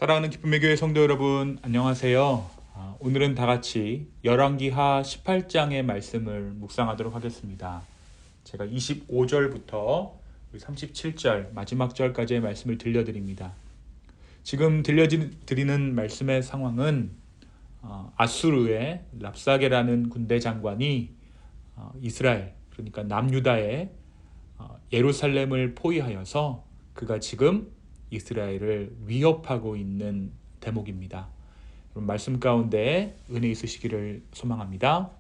사랑하는 기쁨의 교회 성도 여러분, 안녕하세요. 오늘은 다 같이 열왕기하 18장의 말씀을 묵상하도록 하겠습니다. 제가 25절부터 37절 마지막 절까지의 말씀을 들려드립니다. 지금 들려드리는 말씀의 상황은 아수르의 랍사게라는 군대 장관이 이스라엘, 그러니까 남유다의 예루살렘을 포위하여서 그가 지금 이스라엘을 위협하고 있는 대목입니다. 말씀 가운데 은혜 있으시기를 소망합니다.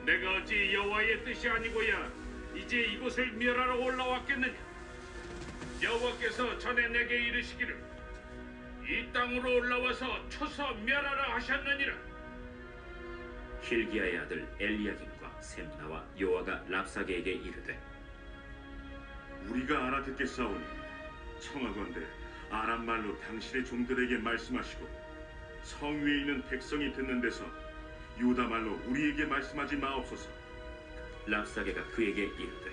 내가 어찌 여호와의 뜻이 아니고야 이제 이곳을 멸하러 올라왔겠느냐? 여호와께서 전에 내게 이르시기를 이 땅으로 올라와서 쳐서 멸하라 하셨느니라. 힐기야의 아들 엘리야김과 셈나와 요아가 랍사게에게 이르되 우리가 알아듣겠사오니 청하건대 아람 말로 당신의 종들에게 말씀하시고 성 위에 있는 백성이 듣는 데서 유다 말로 우리에게 말씀하지 마옵소서. 랍사게가 그에게 이르되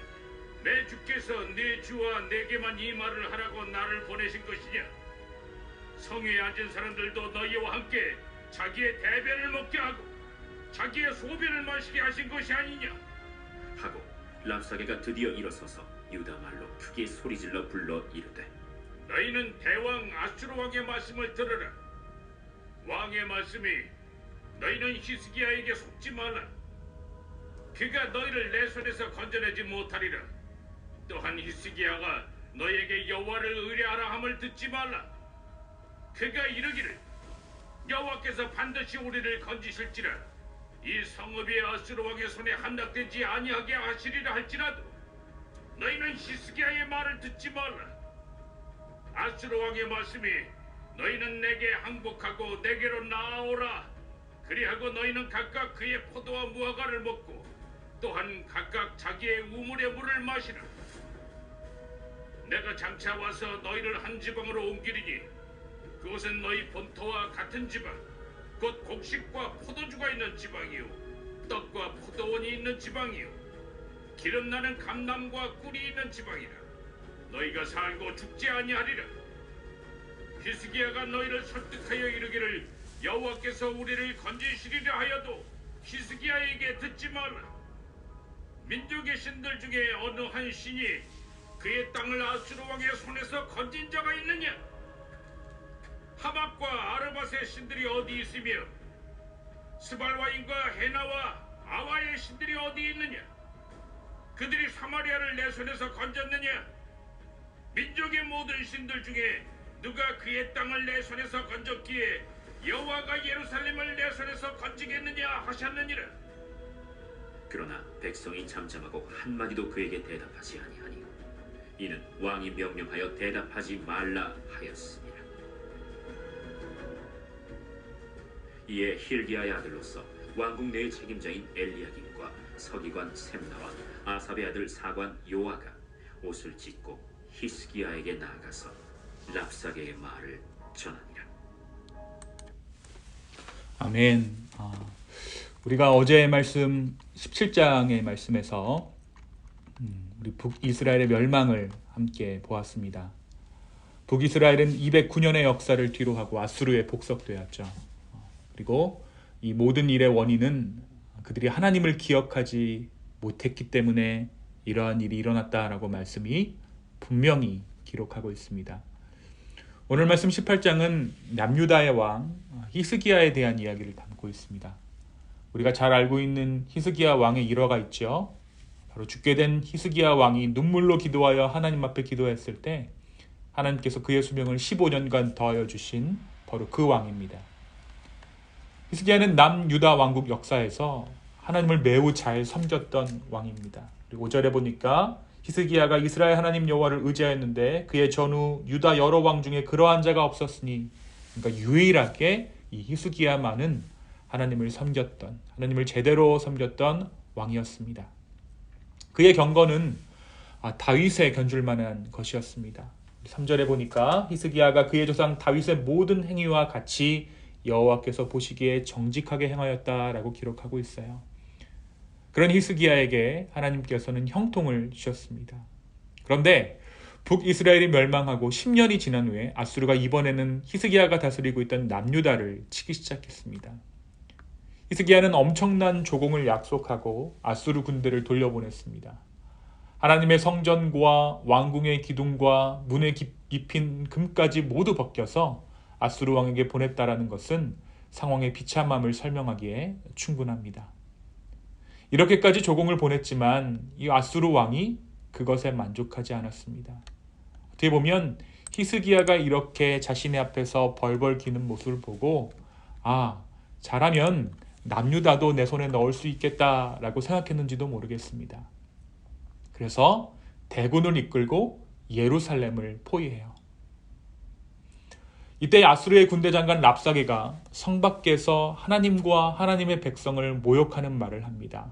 내 주께서 네 주와 내게만 이 말을 하라고 나를 보내신 것이냐? 성에 앉은 사람들도 너희와 함께 자기의 대변을 먹게 하고 자기의 소변을 마시게 하신 것이 아니냐? 하고 랍사게가 드디어 일어서서 유다 말로 크게 소리질러 불러 이르되 너희는 대왕 아수르 왕의 말씀을 들으라. 왕의 말씀이 너희는 히스기야에게 속지 말라. 그가 너희를 내 손에서 건져내지 못하리라. 또한 히스기야가 너희에게 여호와를 의뢰하라 함을 듣지 말라. 그가 이르기를 여호와께서 반드시 우리를 건지실지라 이 성읍이 아수르 왕의 손에 함락되지 아니하게 하시리라 할지라도 너희는 히스기야의 말을 듣지 말라. 아수르 왕의 말씀이 너희는 내게 항복하고 내게로 나아오라. 그리하고 너희는 각각 그의 포도와 무화과를 먹고 또한 각각 자기의 우물의 물을 마시라. 내가 장차 와서 너희를 한 지방으로 옮기리니 그곳은 너희 본토와 같은 지방, 곧 곡식과 포도주가 있는 지방이요 떡과 포도원이 있는 지방이요 기름 나는 감람과 꿀이 있는 지방이라. 너희가 살고 죽지 아니하리라. 히스기야가 너희를 설득하여 이르기를 여호와께서 우리를 건지시리라 하여도 히스기야에게 듣지 말라. 민족의 신들 중에 어느 한 신이 그의 땅을 아수르 왕의 손에서 건진 자가 있느냐? 하박과 아르밧의 신들이 어디 있으며 스발와인과 헤나와 아와의 신들이 어디 있느냐? 그들이 사마리아를 내 손에서 건졌느냐? 민족의 모든 신들 중에 누가 그의 땅을 내 손에서 건졌기에 여호와가 예루살렘을 내 손에서 건지겠느냐 하셨느니라. 그러나 백성이 잠잠하고 한마디도 그에게 대답하지 아니하니 이는 왕이 명령하여 대답하지 말라 하였습니다. 이에 힐기야의 아들로서 왕궁 내의 책임자인 엘리야김과 서기관 셈나와 아삽의 아들 사관 요아가 옷을 찢고 히스기야에게 나아가서 랍사게의 말을 전하니라. 아멘. 우리가 어제의 말씀 17장의 말씀에서 우리 북이스라엘의 멸망을 함께 보았습니다. 북이스라엘은 209년의 역사를 뒤로 하고 아수르에 복속되었죠. 그리고 이 모든 일의 원인은 그들이 하나님을 기억하지 못했기 때문에 이러한 일이 일어났다라고 말씀이 분명히 기록하고 있습니다. 오늘 말씀 18장은 남유다의 왕 히스기야에 대한 이야기를 담고 있습니다. 우리가 잘 알고 있는 히스기야 왕의 일화가 있죠. 바로 죽게 된 히스기야 왕이 눈물로 기도하여 하나님 앞에 기도했을 때 하나님께서 그의 수명을 15년간 더하여 주신 바로 그 왕입니다. 히스기야는 남유다 왕국 역사에서 하나님을 매우 잘 섬겼던 왕입니다. 그리고 5절에 보니까 히스기야가 이스라엘 하나님 여호와를 의지하였는데 그의 전후 유다 여러 왕 중에 그러한 자가 없었으니, 그러니까 유일하게 이 히스기야만은 하나님을 섬겼던, 하나님을 제대로 섬겼던 왕이었습니다. 그의 경건은 다윗에 견줄 만한 것이었습니다. 3절에 보니까 히스기야가 그의 조상 다윗의 모든 행위와 같이 여호와께서 보시기에 정직하게 행하였다라고 기록하고 있어요. 그런 히스기야에게 하나님께서는 형통을 주셨습니다. 그런데 북이스라엘이 멸망하고 10년이 지난 후에 아수르가 이번에는 히스기야가 다스리고 있던 남유다를 치기 시작했습니다. 히스기야는 엄청난 조공을 약속하고 아수르 군대를 돌려보냈습니다. 하나님의 성전과 왕궁의 기둥과 문에 입힌 금까지 모두 벗겨서 아수르 왕에게 보냈다라는 것은 상황의 비참함을 설명하기에 충분합니다. 이렇게까지 조공을 보냈지만 이 아수르 왕이 그것에 만족하지 않았습니다. 어떻게 보면 히스기야가 이렇게 자신의 앞에서 벌벌 기는 모습을 보고 잘하면 남유다도 내 손에 넣을 수 있겠다라고 생각했는지도 모르겠습니다. 그래서 대군을 이끌고 예루살렘을 포위해요. 이때 아수르의 군대 장관 랍사게가 성 밖에서 하나님과 하나님의 백성을 모욕하는 말을 합니다.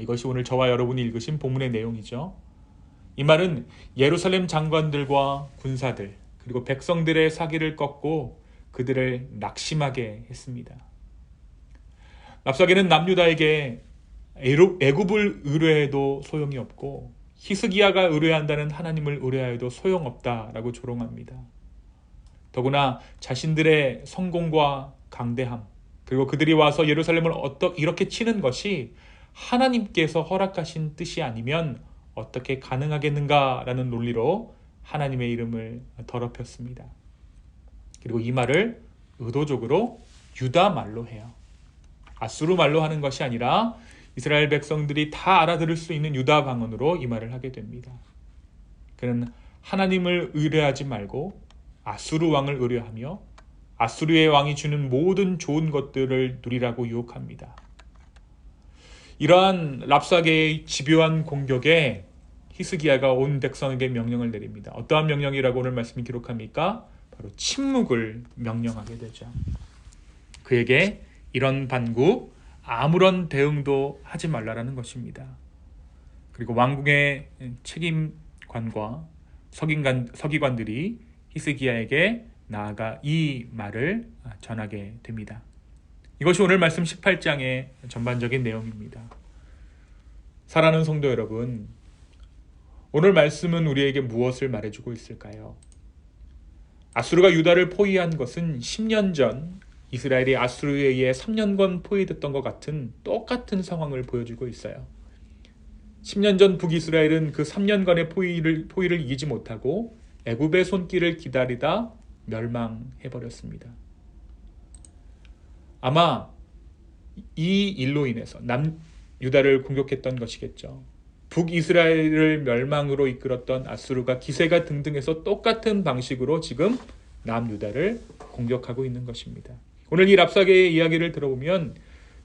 이것이 오늘 저와 여러분이 읽으신 본문의 내용이죠. 이 말은 예루살렘 장관들과 군사들 그리고 백성들의 사기를 꺾고 그들을 낙심하게 했습니다. 랍사게는 남유다에게 애굽을 의뢰해도 소용이 없고 히스기야가 의뢰한다는 하나님을 의뢰하여도 소용없다라고 조롱합니다. 더구나 자신들의 성공과 강대함 그리고 그들이 와서 예루살렘을 이렇게 치는 것이 하나님께서 허락하신 뜻이 아니면 어떻게 가능하겠는가라는 논리로 하나님의 이름을 더럽혔습니다. 그리고 이 말을 의도적으로 유다 말로 해요. 아수르 말로 하는 것이 아니라 이스라엘 백성들이 다 알아들을 수 있는 유다 방언으로 이 말을 하게 됩니다. 그는 하나님을 의뢰하지 말고 아수르 왕을 의뢰하며 아수르의 왕이 주는 모든 좋은 것들을 누리라고 유혹합니다. 이러한 랍사게의 집요한 공격에 히스기야가 온 백성에게 명령을 내립니다. 어떠한 명령이라고 오늘 말씀이 기록합니까? 바로 침묵을 명령하게 되죠. 그에게 이런 반국, 아무런 대응도 하지 말라라는 것입니다. 그리고 왕궁의 책임관과 서기관들이 히스기야에게 나아가 이 말을 전하게 됩니다. 이것이 오늘 말씀 18장의 전반적인 내용입니다. 사랑하는 성도 여러분, 오늘 말씀은 우리에게 무엇을 말해주고 있을까요? 아수르가 유다를 포위한 것은 10년 전 이스라엘이 아수르에 의해 3년간 포위됐던 것 같은 똑같은 상황을 보여주고 있어요. 10년 전 북이스라엘은 그 3년간의 포위를 이기지 못하고 애굽의 손길을 기다리다 멸망해버렸습니다. 아마 이 일로 인해서 남유다를 공격했던 것이겠죠. 북이스라엘을 멸망으로 이끌었던 아수르가 기세가 등등해서 똑같은 방식으로 지금 남유다를 공격하고 있는 것입니다. 오늘 이 랍사게의 이야기를 들어보면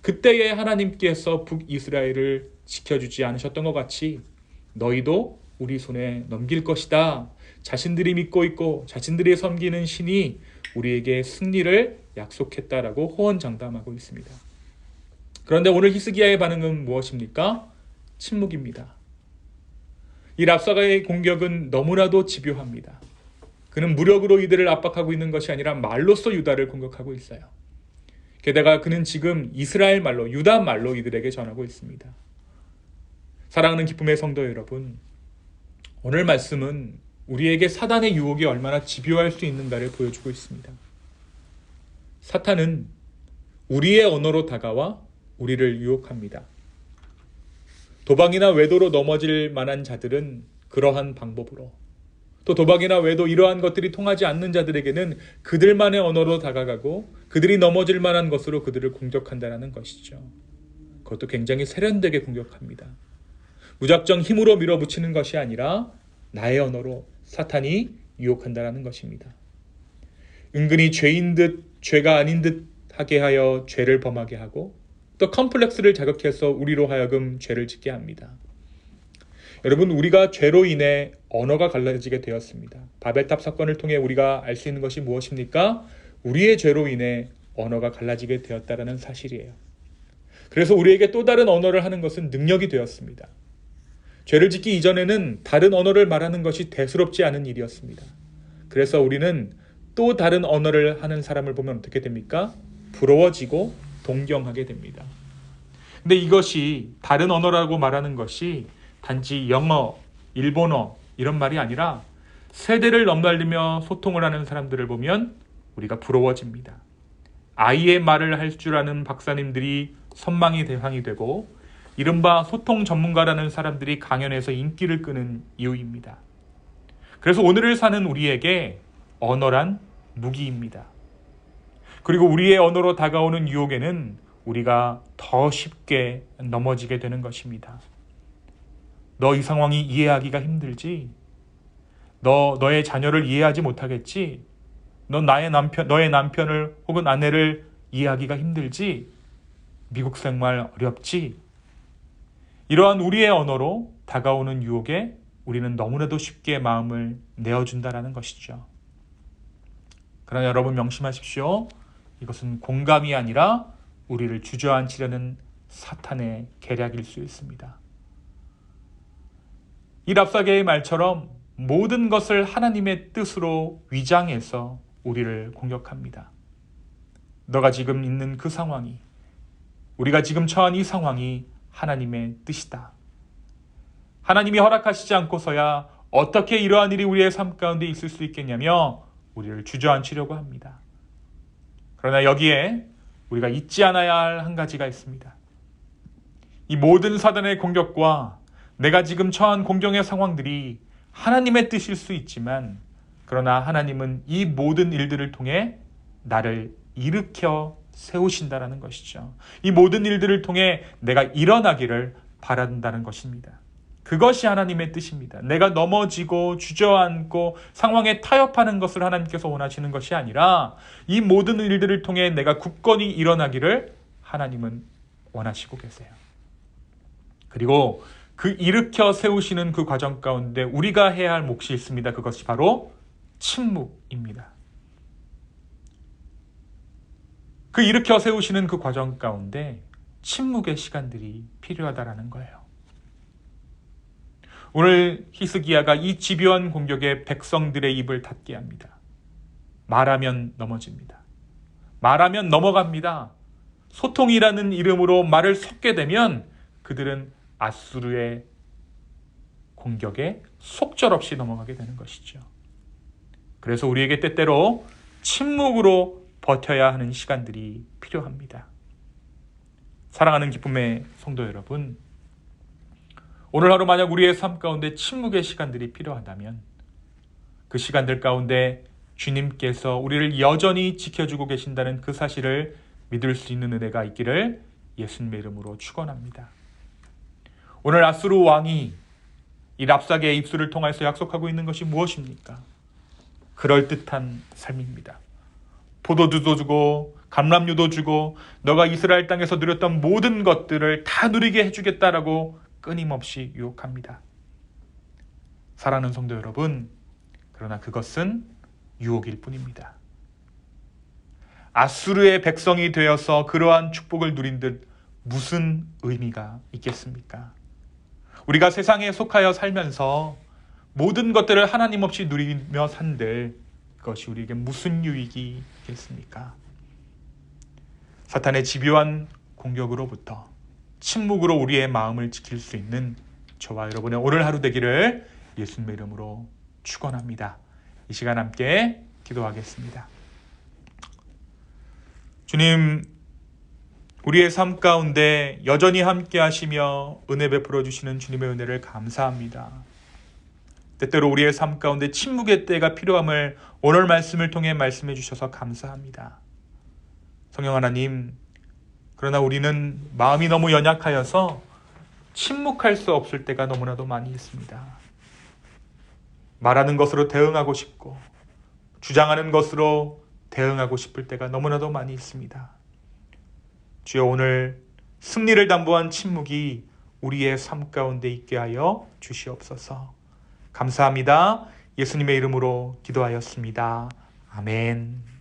그때에 하나님께서 북이스라엘을 지켜주지 않으셨던 것 같이 너희도 우리 손에 넘길 것이다. 자신들이 믿고 있고 자신들이 섬기는 신이 우리에게 승리를 약속했다라고 호언장담하고 있습니다. 그런데 오늘 히스기야의 반응은 무엇입니까? 침묵입니다. 이 랍사가의 공격은 너무나도 집요합니다. 그는 무력으로 이들을 압박하고 있는 것이 아니라 말로써 유다를 공격하고 있어요. 게다가 그는 지금 이스라엘 말로, 유다 말로 이들에게 전하고 있습니다. 사랑하는 기쁨의 성도 여러분, 오늘 말씀은 우리에게 사단의 유혹이 얼마나 집요할 수 있는가를 보여주고 있습니다. 사탄은 우리의 언어로 다가와 우리를 유혹합니다. 도박이나 외도로 넘어질 만한 자들은 그러한 방법으로, 또 도박이나 외도 이러한 것들이 통하지 않는 자들에게는 그들만의 언어로 다가가고 그들이 넘어질 만한 것으로 그들을 공격한다는 것이죠. 그것도 굉장히 세련되게 공격합니다. 무작정 힘으로 밀어붙이는 것이 아니라 나의 언어로 사탄이 유혹한다는 것입니다. 은근히 죄인 듯 죄가 아닌 듯 하게 하여 죄를 범하게 하고 또 컴플렉스를 자극해서 우리로 하여금 죄를 짓게 합니다. 여러분, 우리가 죄로 인해 언어가 갈라지게 되었습니다. 바벨탑 사건을 통해 우리가 알 수 있는 것이 무엇입니까? 우리의 죄로 인해 언어가 갈라지게 되었다는 사실이에요. 그래서 우리에게 또 다른 언어를 하는 것은 능력이 되었습니다. 죄를 짓기 이전에는 다른 언어를 말하는 것이 대수롭지 않은 일이었습니다. 그래서 우리는 또 다른 언어를 하는 사람을 보면 어떻게 됩니까? 부러워지고 동경하게 됩니다. 근데 이것이 다른 언어라고 말하는 것이 단지 영어, 일본어 이런 말이 아니라 세대를 넘날리며 소통을 하는 사람들을 보면 우리가 부러워집니다. 아이의 말을 할 줄 아는 박사님들이 선망의 대상이 되고 이른바 소통 전문가라는 사람들이 강연에서 인기를 끄는 이유입니다. 그래서 오늘을 사는 우리에게 언어란 무기입니다. 그리고 우리의 언어로 다가오는 유혹에는 우리가 더 쉽게 넘어지게 되는 것입니다. 너 이 상황이 이해하기가 힘들지? 너의 자녀를 이해하지 못하겠지? 너의 남편을 혹은 아내를 이해하기가 힘들지? 미국 생활 어렵지? 이러한 우리의 언어로 다가오는 유혹에 우리는 너무나도 쉽게 마음을 내어준다라는 것이죠. 그러나 여러분 명심하십시오. 이것은 공감이 아니라 우리를 주저앉히려는 사탄의 계략일 수 있습니다. 이 랍사게의 말처럼 모든 것을 하나님의 뜻으로 위장해서 우리를 공격합니다. 너가 지금 있는 그 상황이, 우리가 지금 처한 이 상황이 하나님의 뜻이다. 하나님이 허락하시지 않고서야 어떻게 이러한 일이 우리의 삶 가운데 있을 수 있겠냐며 우리를 주저앉히려고 합니다. 그러나 여기에 우리가 잊지 않아야 할 한 가지가 있습니다. 이 모든 사단의 공격과 내가 지금 처한 공경의 상황들이 하나님의 뜻일 수 있지만, 그러나 하나님은 이 모든 일들을 통해 나를 일으켜 세우신다라는 것이죠. 이 모든 일들을 통해 내가 일어나기를 바란다는 것입니다. 그것이 하나님의 뜻입니다. 내가 넘어지고 주저앉고 상황에 타협하는 것을 하나님께서 원하시는 것이 아니라 이 모든 일들을 통해 내가 굳건히 일어나기를 하나님은 원하시고 계세요. 그리고 그 일으켜 세우시는 그 과정 가운데 우리가 해야 할 몫이 있습니다. 그것이 바로 침묵입니다. 그 일으켜 세우시는 그 과정 가운데 침묵의 시간들이 필요하다라는 거예요. 오늘 히스기야가 이 집요한 공격에 백성들의 입을 닫게 합니다. 말하면 넘어집니다. 말하면 넘어갑니다. 소통이라는 이름으로 말을 섞게 되면 그들은 아수르의 공격에 속절없이 넘어가게 되는 것이죠. 그래서 우리에게 때때로 침묵으로 버텨야 하는 시간들이 필요합니다. 사랑하는 기쁨의 성도 여러분, 오늘 하루 만약 우리의 삶 가운데 침묵의 시간들이 필요하다면 그 시간들 가운데 주님께서 우리를 여전히 지켜주고 계신다는 그 사실을 믿을 수 있는 은혜가 있기를 예수님의 이름으로 축원합니다. 오늘 아수르 왕이 이 랍사게의 입술을 통해서 약속하고 있는 것이 무엇입니까? 그럴듯한 삶입니다. 포도주도 주고 감람유도 주고 너가 이스라엘 땅에서 누렸던 모든 것들을 다 누리게 해주겠다라고 끊임없이 유혹합니다. 사랑하는 성도 여러분, 그러나 그것은 유혹일 뿐입니다. 아수르의 백성이 되어서 그러한 축복을 누린 듯 무슨 의미가 있겠습니까? 우리가 세상에 속하여 살면서 모든 것들을 하나님 없이 누리며 산들 그것이 우리에게 무슨 유익이 있겠습니까? 사탄의 집요한 공격으로부터 침묵으로 우리의 마음을 지킬 수 있는 저와 여러분의 오늘 하루 되기를 예수님의 이름으로 축원합니다. 이 시간 함께 기도하겠습니다. 주님, 우리의 삶 가운데 여전히 함께 하시며 은혜 베풀어 주시는 주님의 은혜를 감사합니다. 때때로 우리의 삶 가운데 침묵의 때가 필요함을 오늘 말씀을 통해 말씀해 주셔서 감사합니다. 성령 하나님, 그러나 우리는 마음이 너무 연약하여서 침묵할 수 없을 때가 너무나도 많이 있습니다. 말하는 것으로 대응하고 싶고 주장하는 것으로 대응하고 싶을 때가 너무나도 많이 있습니다. 주여, 오늘 승리를 담보한 침묵이 우리의 삶 가운데 있게 하여 주시옵소서. 감사합니다. 예수님의 이름으로 기도하였습니다. 아멘.